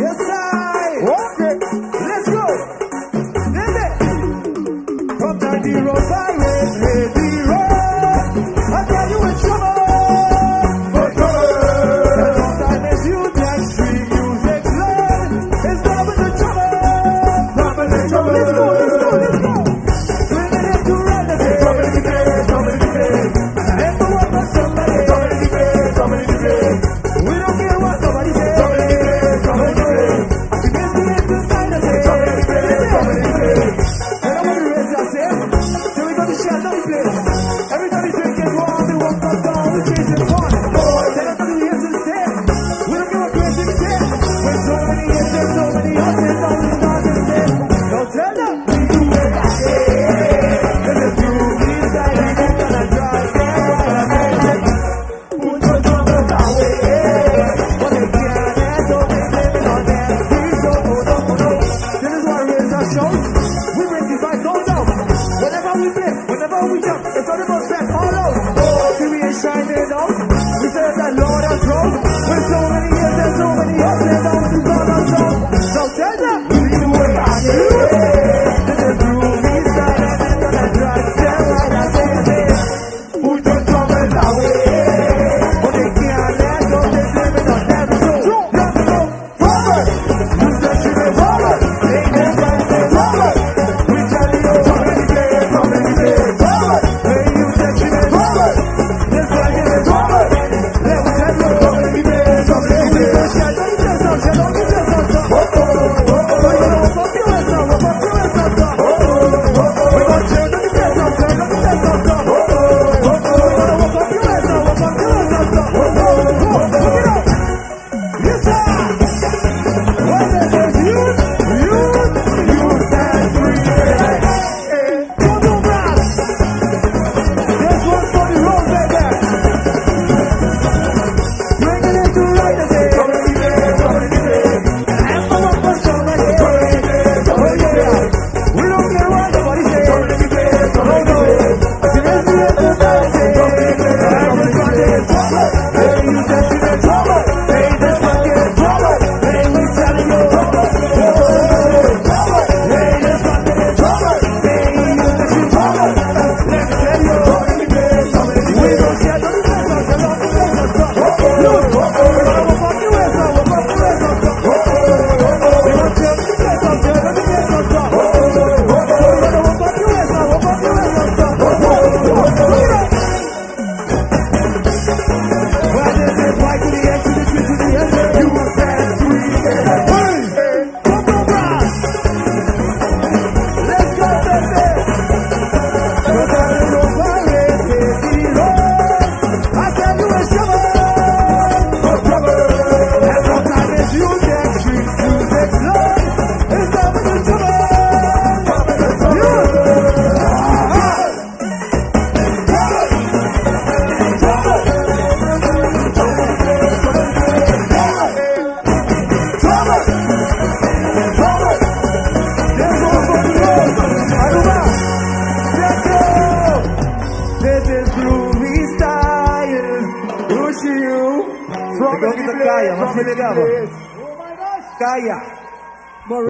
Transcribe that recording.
Yes, I. Okay. Let's go. Then it. From the road, the road. I tell you in trouble. For trouble. Sometimes you take street music love. It's double the trouble. Double the trouble. Let's go, let's go, let's go. Bringing it to run the day. Double the day, double the day. I have to work on somebody. Double the day, double the day. We don't care what somebody says. Double the day, double the day. I can get the end to sign the day. Double the day, double the day. And I want to raise yourself. So we got to share the place. Everybody drinking warm, they walk up down, we change the corner. Tell us to the years and step. We don't give a crazy step. With so many years and so many years and so many stars and steps. Don't tell them. We do it like this. And if you feel like I'm gonna drive there. Put your drummers away. But they can't handle me living on that street. So, this is what raise our shows. We bring these vibes all down. Whenever we play, whenever we jump, it's all about step all out. See we ain't shining out. We serve that Lord and throne. With so many years and so many ups and downs, it's all our song. So tell them, we do it like this. This is groovy style and it's gonna drive them right out there. Put your drummers away. But they can't let go, they're living on that road. Let's go forward. You said you were forward. They never say forward. We tell you, come in here, come in here, forward. Hey, you said you were forward. This one is forward. Let me tell you, come in here, come in here. Shall don't you just talk, shall don't you just talk. We're gonna fuck you and stuff, we'll fuck you and stuff. We're gonna chill, don't you just talk, shall don't you just talk. We're gonna fuck you and stuff, we'll fuck you and stuff. Look it up. Yes, sir. What is this? Youth and free. Come on, brass. This one's for the road, baby. Bringing it to right the day. And for one for somebody. Oh, yeah. We don't care what nobody says. Oh, no. See, let's do it to that day. I just want to get trouble. Hey, you said you get trouble. Hey, this one get trouble. Hey, we telling you trouble. Hey, this one get trouble. Hey, you said you trouble. Let me tell you, we don't share the business. We're not the business. Look, we're gonna fuck you with some. We'll fuck you with some. We don't share the business. Share the business. We're gonna fuck you with some. We'll fuck you with some. Look it up. Well, this is Y to the X to the 3 to the S. You said 3. Hey, come on, brass. Let's go, baby. You're turning over, the road. I tell you it's trouble. For trouble. And sometimes you take street music love. It's double the trouble. Double the Aruba. This is groovy style. Push you from the Caiso. Oh my gosh. Caiso.